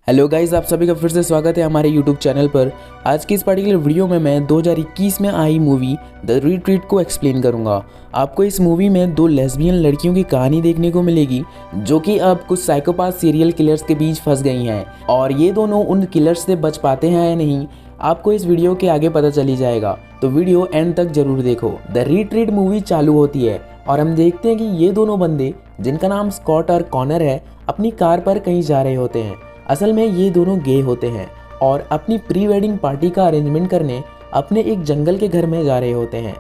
Hello guys, आप सभी का फिर से स्वागत है हमारे यूट्यूब चैनल पर। आज की इस पर्टिकुलर वीडियो में मैं 2021 में आई मूवी द रिट्रीट को एक्सप्लेन करूंगा। आपको इस मूवी में दो लेस्बियन लड़कियों की कहानी देखने को मिलेगी जो कि अब कुछ साइकोपाथ सीरियल किलर्स के बीच फंस गई हैं, और ये दोनों उन किलर्स से बच पाते हैं या नहीं, आपको इस वीडियो के आगे पता चली जाएगा। तो वीडियो एंड तक जरूर देखो। द रिट्रीट मूवी चालू होती है और हम देखते हैं कि ये दोनों बंदे, जिनका नाम स्कॉट और कॉनर है, अपनी कार पर कहीं जा रहे होते हैं। असल में ये दोनों गे होते हैं और अपनी प्री वेडिंग पार्टी का अरेंजमेंट करने अपने एक जंगल के घर में जा रहे होते हैं।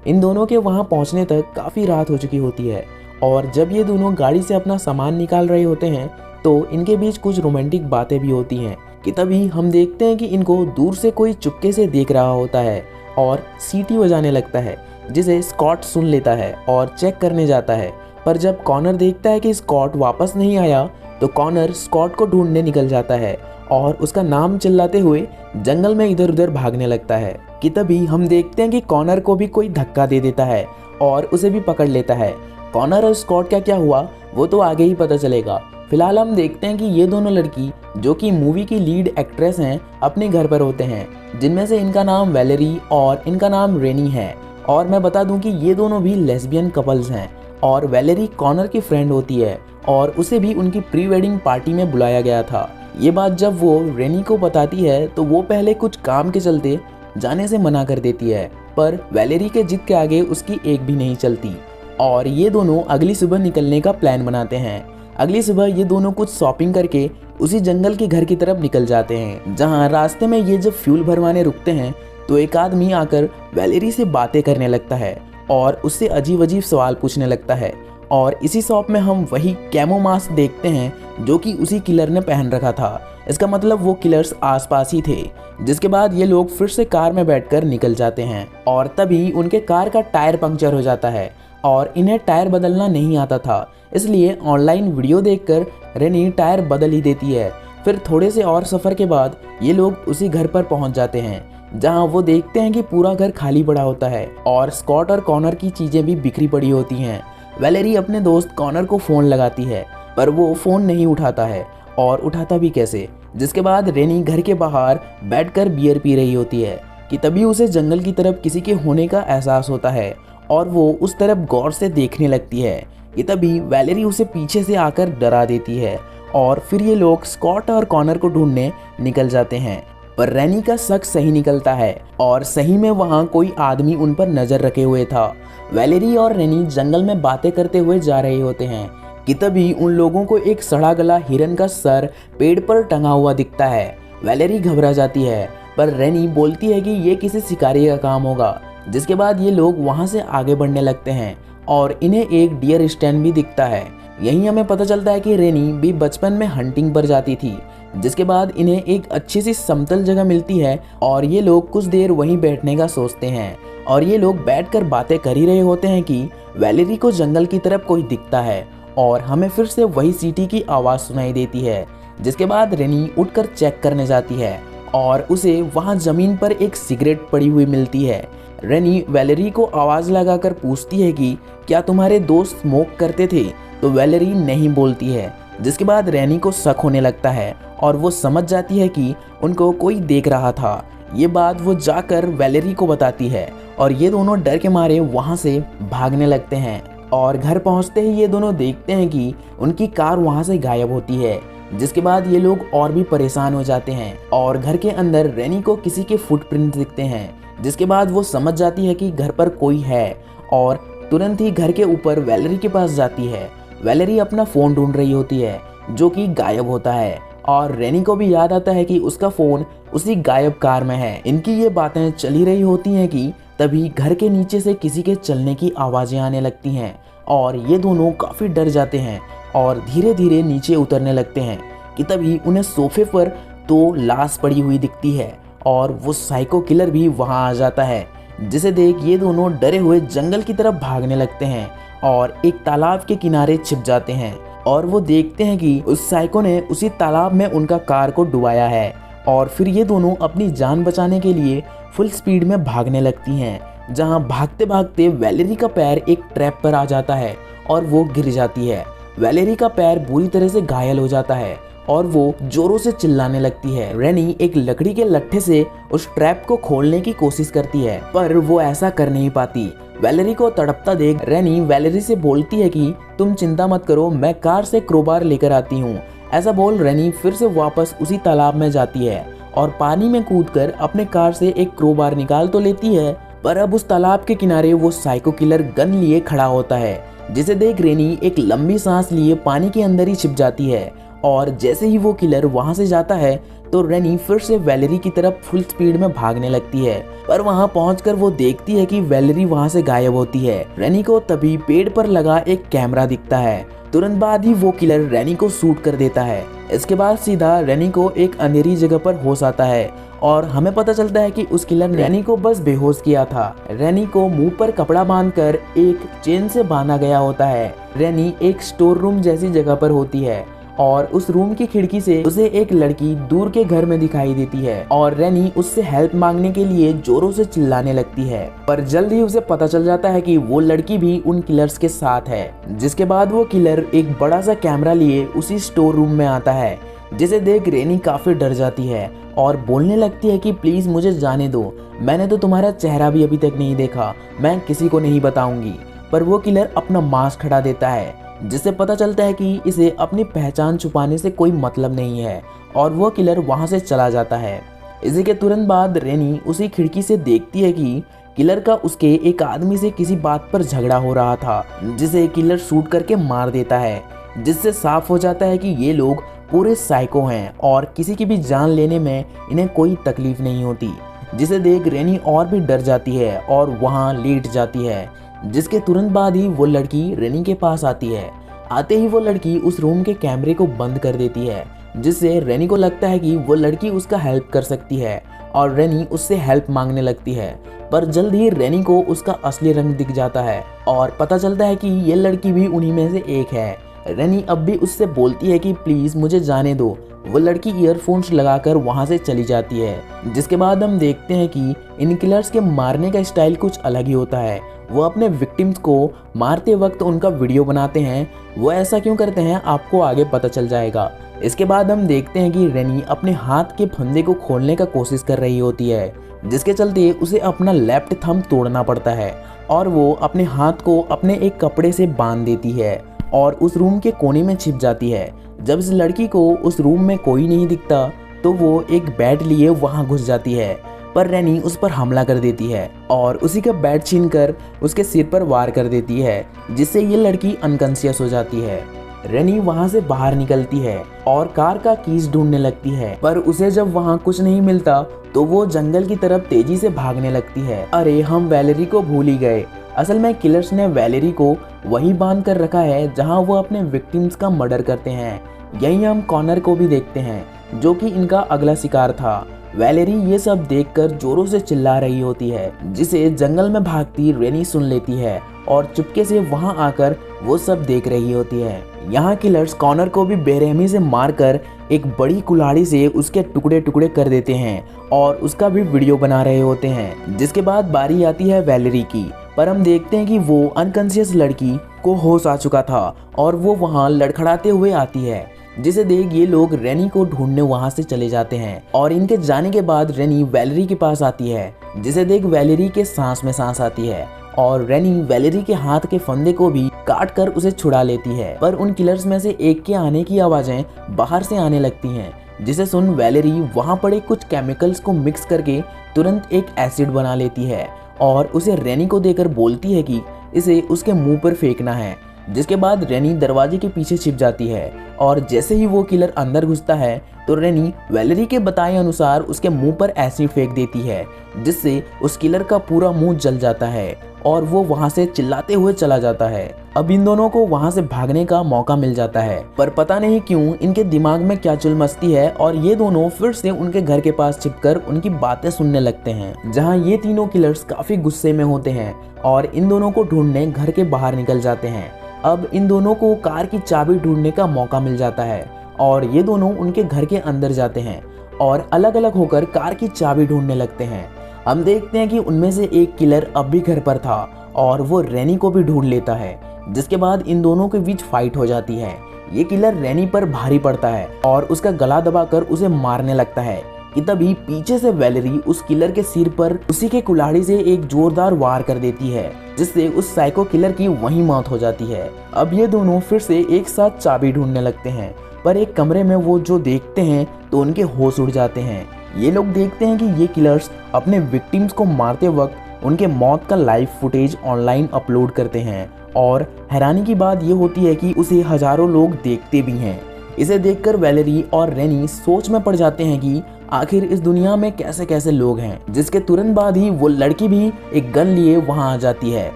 इन दोनों के वहाँ पहुँचने तक काफ़ी रात हो चुकी होती है, और जब ये दोनों गाड़ी से अपना सामान निकाल रहे होते हैं तो इनके बीच कुछ रोमांटिक बातें भी होती हैं कि तभी हम देखते हैं कि इनको दूर से कोई चुपके से देख रहा होता है और सीटी बजाने लगता है, जिसे स्कॉट सुन लेता है और चेक करने जाता है। पर जब कॉनर देखता है कि स्कॉट वापस नहीं आया तो कॉनर स्कॉट को ढूंढने निकल जाता है और उसका नाम चिल्लाते हुए जंगल में इधर उधर भागने लगता है कि तभी हम देखते हैं कि कॉनर को भी कोई धक्का दे देता है और उसे भी पकड़ लेता है। कॉनर और स्कॉट का क्या हुआ वो तो आगे ही पता चलेगा। फिलहाल हम देखते हैं कि ये दोनों लड़की, जो कि मूवी की लीड एक्ट्रेस हैं, अपने घर पर होते हैं, जिनमें से इनका नाम वैलेरी और इनका नाम रेनी है। और मैं बता दूं कि ये दोनों भी लेस्बियन कपल्स हैं और वैलेरी कॉनर की फ्रेंड होती है और उसे भी उनकी प्री वेडिंग पार्टी में बुलाया गया था। ये बात जब वो रेनी को बताती है तो वो पहले कुछ काम के चलते जाने से मना कर देती है, पर वैलेरी के जिद के आगे उसकी एक भी नहीं चलती और ये दोनों अगली सुबह निकलने का प्लान बनाते हैं। अगली सुबह ये दोनों कुछ शॉपिंग करके उसी जंगल के घर की तरफ निकल जाते हैं, जहाँ रास्ते में ये जब फ्यूल भरवाने रुकते हैं तो एक आदमी आकर वैलेरी से बातें करने लगता है और उससे अजीब अजीब सवाल पूछने लगता है। और इसी शॉप में हम वही कैमो मास्क देखते हैं जो कि उसी किलर ने पहन रखा था। इसका मतलब वो किलर्स आसपास ही थे। जिसके बाद ये लोग फिर से कार में बैठकर निकल जाते हैं और तभी उनके कार का टायर पंक्चर हो जाता है और इन्हें टायर बदलना नहीं आता था, इसलिए ऑनलाइन वीडियो देखकर रेनी टायर बदल ही देती है। फिर थोड़े से और सफ़र के बाद ये लोग उसी घर पर पहुंच जाते हैं, जहां वो देखते हैं कि पूरा घर खाली पड़ा होता है और स्कॉट और कॉनर की चीज़ें भी बिखरी पड़ी होती हैं। वैलेरी अपने दोस्त कॉनर को फ़ोन लगाती है पर वो फ़ोन नहीं उठाता है, और उठाता भी कैसे। जिसके बाद रेनी घर के बाहर बैठकर बियर पी रही होती है कि तभी उसे जंगल की तरफ किसी के होने का एहसास होता है और वो उस तरफ गौर से देखने लगती है कि तभी वैलेरी उसे पीछे से आकर डरा देती है। और फिर ये लोग स्कॉट और कॉनर को ढूंढने निकल जाते हैं, पर रेनी का शक सही निकलता है और सही में वहाँ कोई आदमी उन पर नज़र रखे हुए था। वैलेरी और रेनी जंगल में बातें करते हुए जा रहे होते हैं कि तभी उन लोगों को एक सड़ा गला हिरन का सर पेड़ पर टंगा हुआ दिखता है। वैलेरी घबरा जाती है पर रेनी बोलती है कि ये किसी शिकारी का काम होगा। जिसके बाद ये लोग वहाँ से आगे बढ़ने लगते हैं और इन्हें एक डियर स्टैंड भी दिखता है। यहीं हमें पता चलता है कि रेनी भी बचपन में हंटिंग पर जाती थी। जिसके बाद इन्हें एक अच्छी सी समतल जगह मिलती है और ये लोग कुछ देर वहीं बैठने का सोचते हैं। और ये लोग बैठकर बातें कर ही रहे होते हैं कि वैलेरी को जंगल की तरफ कोई दिखता है और हमें फिर से वही सीटी की आवाज़ सुनाई देती है। जिसके बाद रेनी उठकर चेक करने जाती है और उसे वहाँ ज़मीन पर एक सिगरेट पड़ी हुई मिलती है। रेनी वैलेरी को आवाज़ लगाकर पूछती है कि क्या तुम्हारे दोस्त स्मोक करते थे, तो वैलेरी नहीं बोलती है। जिसके बाद रेनी को शक होने लगता है और वो समझ जाती है कि उनको कोई देख रहा था। ये बात वो जाकर वैलेरी को बताती है और ये दोनों डर के मारे वहाँ से भागने लगते हैं। और घर पहुँचते ही ये दोनों देखते हैं कि उनकी कार वहाँ से गायब होती है। जिसके बाद ये लोग और भी परेशान हो जाते हैं और घर के अंदर रेनी को किसी के फुटप्रिंट दिखते हैं। जिसके बाद वो समझ जाती है कि घर पर कोई है और तुरंत ही घर के ऊपर वैलेरी के पास जाती है। वैलेरी अपना फ़ोन ढूंढ रही होती है जो कि गायब होता है और रेनी को भी याद आता है कि उसका फ़ोन उसी गायब कार में है। इनकी ये बातें चली रही होती हैं कि तभी घर के नीचे से किसी के चलने की आवाज़ें आने लगती हैं और ये दोनों काफ़ी डर जाते हैं और धीरे धीरे नीचे उतरने लगते हैं कि तभी उन्हें सोफे पर तो लाश पड़ी हुई दिखती है और वो साइको किलर भी वहाँ आ जाता है। जिसे देख ये दोनों डरे हुए जंगल की तरफ भागने लगते हैं और एक तालाब के किनारे छिप जाते हैं और वो देखते हैं कि उस साइको ने उसी तालाब में उनका कार को डुबाया है। और फिर ये दोनों अपनी जान बचाने के लिए फुल स्पीड में भागने लगती हैं, जहां भागते भागते वैलेरी का पैर एक ट्रैप पर आ जाता है और वो गिर जाती है। वैलेरी का पैर बुरी तरह से घायल हो जाता है और वो जोरों से चिल्लाने लगती है। रेनी एक लकड़ी के लट्ठे से उस ट्रैप को खोलने की कोशिश करती है, पर वो ऐसा कर नहीं पाती। वैलेरी को तड़पता देख रेनी वैलेरी से बोलती है कि तुम चिंता मत करो, मैं कार से क्रोबार लेकर आती हूँ। ऐसा बोल रेनी फिर से वापस उसी तालाब में जाती है और पानी में कूदकर अपने कार से एक क्रोबार निकाल तो लेती है, पर अब उस तालाब के किनारे वो साइको किलर गन लिए खड़ा होता है, जिसे देख रेनी एक लंबी सांस लिए पानी के अंदर ही छिप जाती है। और जैसे ही वो किलर वहां से जाता है तो रेनी फिर से वैलेरी की तरफ फुल स्पीड में भागने लगती है, पर वहां पहुंचकर वो देखती है कि वैलेरी वहां से गायब होती है। रेनी को तभी पेड़ पर लगा एक कैमरा दिखता है। तुरंत बाद ही वो किलर रेनी को शूट कर देता है। इसके बाद सीधा रेनी को एक अंधेरी जगह पर होश आता है और हमें पता चलता है कि उस किलर ने रेनी को बस बेहोश किया था। रेनी को मुंह पर कपड़ा बांधकर एक चेन से बांधा गया होता है। रेनी एक स्टोर रूम जैसी जगह पर होती है और उस रूम की खिड़की से उसे एक लड़की दूर के घर में दिखाई देती है और रेनी उससे हेल्प मांगने के लिए जोरों से चिल्लाने लगती है, पर जल्द ही उसे पता चल जाता है कि वो लड़की भी उन किलर्स के साथ है। जिसके बाद वो किलर एक बड़ा सा कैमरा लिए उसी स्टोर रूम में आता है, जिसे देख रेनी काफी डर जाती है और बोलने लगती है कि प्लीज मुझे जाने दो, मैंने तो तुम्हारा चेहरा भी अभी तक नहीं देखा, मैं किसी को नहीं बताऊंगी। पर वो किलर अपना मास्क हटा देता है, जिससे पता चलता है कि इसे अपनी पहचान छुपाने से कोई मतलब नहीं है और वो किलर वहां से चला जाता है। इसी के तुरंत बाद रेनी उसी खिड़की से देखती है कि किलर का उसके एक आदमी से किसी बात पर झगड़ा हो रहा था, जिसे किलर शूट करके मार देता है, जिससे साफ हो जाता है कि ये लोग पूरे साइको हैं और किसी की भी जान लेने में इन्हें कोई तकलीफ नहीं होती। जिसे देख रेनी और भी डर जाती है और वहाँ लेट जाती है। जिसके तुरंत बाद ही वो लड़की रेनी के पास आती है। आते ही वो लड़की उस रूम के कैमरे को बंद कर देती है, जिससे रेनी को लगता है कि वो लड़की उसका हेल्प कर सकती है और रेनी उससे हेल्प मांगने लगती है। पर जल्द ही रेनी को उसका असली रंग दिख जाता है और पता चलता है कि ये लड़की भी उन्हीं में से एक है। रेनी अब भी उससे बोलती है कि प्लीज मुझे जाने दो। वो लड़की ईयरफोन्स लगाकर वहां से चली जाती है। जिसके बाद हम देखते हैं कि इन किलर्स के मारने का स्टाइल कुछ अलग ही होता है। वो अपने विक्टिम्स को मारते वक्त उनका वीडियो बनाते हैं। वो ऐसा क्यों करते हैं आपको आगे पता चल जाएगा। इसके बाद हम देखते हैं कि रेनी अपने हाथ के फंदे को खोलने का कोशिश कर रही होती है, जिसके चलते उसे अपना लेफ्ट थंब तोड़ना पड़ता है और वो अपने हाथ को अपने एक कपड़े से बांध देती है और उस रूम के कोने में छिप जाती है। जब इस लड़की को उस रूम में कोई नहीं दिखता तो वो एक बैट लिए वहां घुस जाती है, पर रेनी उस पर हमला कर देती है और उसी का बैट छीनकर उसके सिर पर वार कर देती है, जिससे ये लड़की अनकॉन्शियस हो जाती है। रेनी वहां से बाहर निकलती है और कार का कीज ढूंढने लगती है, पर उसे जब वहां कुछ नहीं मिलता तो वो जंगल की तरफ तेजी से भागने लगती है। अरे हम वैलेरी को भूल ही गए। असल में किलर्स ने वैलेरी को वही बांध कर रखा है जहां वो अपने विक्टिम्स का मर्डर करते हैं। यही हम कॉनर को भी देखते हैं, जो कि इनका अगला शिकार था। वैलेरी ये सब देखकर जोरों से चिल्ला रही होती है, जिसे जंगल में भागती रेनी सुन लेती है और चुपके से वहां आकर वो सब देख रही होती है। यहाँ किलर्स कॉनर को भी बेरहमी से मारकर एक बड़ी कुल्हाड़ी से उसके टुकड़े टुकड़े कर देते हैं और उसका भी वीडियो बना रहे होते हैं। जिसके बाद बारी आती है वैलेरी की, पर हम देखते हैं कि वो अनकॉन्शियस लड़की को होश आ चुका था और वो वहाँ लड़खड़ाते हुए आती है, जिसे देख ये लोग रेनी को ढूंढने वहां से चले जाते हैं। और इनके जाने के बाद रेनी वैलेरी के पास आती है, जिसे देख वैलेरी के सांस में सांस आती है और रेनी वैलेरी के हाथ के फंदे को भी काट कर उसे छुड़ा लेती है। पर उन किलर्स में से एक के आने की आवाजें बाहर से आने लगती हैं, जिसे सुन वैलेरी वहां पड़े कुछ केमिकल्स को मिक्स करके तुरंत एक एसिड बना लेती है और उसे रेनी को देकर बोलती है कि इसे उसके मुंह पर फेंकना है। जिसके बाद रेनी दरवाजे के पीछे छिप जाती है और जैसे ही वो किलर अंदर घुसता है तो रेनी वैलेरी के बताए अनुसार उसके मुंह पर एसिड फेंक देती है, जिससे उस किलर का पूरा मुंह जल जाता है और वो वहां से चिल्लाते हुए चला जाता है। अब इन दोनों को वहां से भागने का मौका मिल जाता है, पर पता नहीं क्यों इनके दिमाग में क्या चुल मस्ती है और ये दोनों फिर से उनके घर के पास छिपकर उनकी बातें सुनने लगते हैं, जहां ये तीनों किलर्स काफी गुस्से में होते हैं और इन दोनों को ढूंढने घर के बाहर निकल जाते हैं। अब इन दोनों को कार की चाबी ढूंढने का मौका मिल जाता है और ये दोनों उनके घर के अंदर जाते हैं और अलग अलग होकर कार की चाबी ढूंढने लगते हैं। हम देखते हैं कि उनमें से एक किलर अब भी घर पर था और वो रेनी को भी ढूंढ लेता है। जिसके बाद इन दोनों के बीच फाइट हो जाती है। ये किलर रैनी पर भारी पड़ता है और उसका गला दबाकर उसे मारने लगता है कि तभी पीछे से वैलेरी उस किलर के सिर पर उसी के कुल्हाड़ी से एक जोरदार वार कर देती है, जिससे उस साइको किलर की वहीं मौत हो जाती है। अब ये दोनों फिर से एक साथ चाबी ढूंढने लगते हैं, पर एक कमरे में वो जो देखते हैं तो उनके होश उड़ जाते हैं। ये लोग देखते हैं कि ये किलर्स अपने विक्टिम्स को मारते वक्त उनके मौत का लाइव फुटेज ऑनलाइन अपलोड करते हैं और हैरानी की बात ये होती है कि उसे हजारों लोग देखते भी हैं। इसे देखकर वैलेरी और रेनी सोच में पड़ जाते हैं कि आखिर इस दुनिया में कैसे कैसे लोग हैं, जिसके तुरंत बाद ही वो लड़की भी एक गन लिए वहां आ जाती है,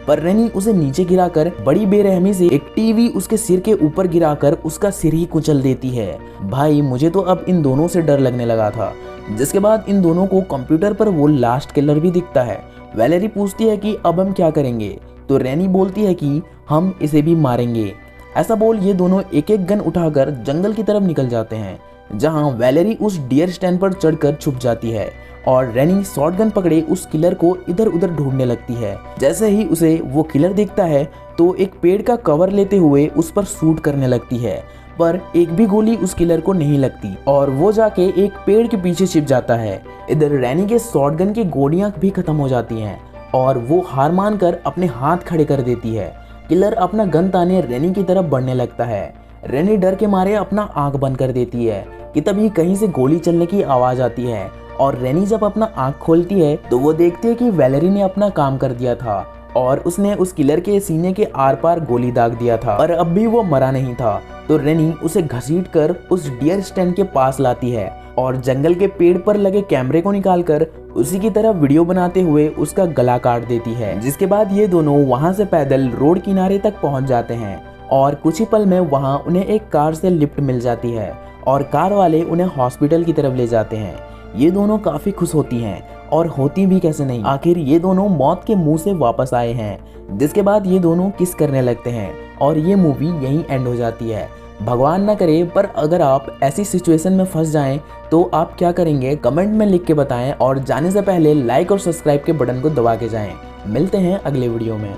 पर रेनी उसे नीचे गिराकर बड़ी बेरहमी से एक टीवी उसके सिर के ऊपर गिराकर उसका सिर ही कुचल देती है। भाई मुझे तो अब इन दोनों से डर लगने लगा था। जिसके बाद इन दोनों को कंप्यूटर पर वो लास्ट किलर भी दिखता है। वैलेरी पूछती है कि अब हम क्या करेंगे, तो रेनी बोलती है कि हम इसे भी मारेंगे। ऐसा बोल ये दोनों एक एक गन उठाकर जंगल की तरफ निकल जाते हैं, जहां वैलेरी उस डियर स्टैंड पर चढ़कर छुप जाती है और रेनी शॉटगन पकड़े उस किलर को इधर उधर ढूंढने लगती है। जैसे ही उसे वो किलर दिखता है तो एक पेड़ का कवर लेते हुए उस पर शूट करने लगती है, पर एक भी गोली उस किलर को नहीं लगती और वो जाके एक पेड़ के पीछे छिप जाता है। इधर रेनी के शॉटगन की गोलियां भी खत्म हो जाती हैं और वो हार मानकर अपने हाथ खड़े कर देती है। किलर अपना गन ताने रेनी की तरफ बढ़ने लगता है। रेनी डर के मारे अपना आंख बंद कर देती है कि तभी कहीं से गोली चलने की आवाज आती है और रेनी जब अपना आंख खोलती है तो वो देखती है कि वैलेरी ने अपना काम कर दिया था और उसने उस किलर के सीने के आर पार गोली दाग दिया था, पर अब भी वो मरा नहीं था। तो रेनी उसे घसीटकर उस डियर स्टैंड के पास लाती है और जंगल के पेड़ पर लगे कैमरे को निकालकर उसी की तरह वीडियो बनाते हुए उसका गला काट देती है। जिसके बाद ये दोनों वहां से पैदल रोड किनारे तक पहुंच जाते हैं और कुछ ही पल में वहां उन्हें एक कार से लिफ्ट मिल जाती है और कार वाले उन्हें हॉस्पिटल की तरफ ले जाते हैं। ये दोनों काफी खुश होती हैं और होती भी कैसे नहीं, आखिर ये दोनों मौत के मुंह से वापस आए हैं। जिसके बाद ये दोनों किस करने लगते हैं और ये मूवी यहीं एंड हो जाती है। भगवान ना करे, पर अगर आप ऐसी सिचुएशन में फंस जाएं तो आप क्या करेंगे कमेंट में लिख के बताएं और जाने से पहले लाइक और सब्सक्राइब के बटन को दबा के जाएं। मिलते हैं अगले वीडियो में।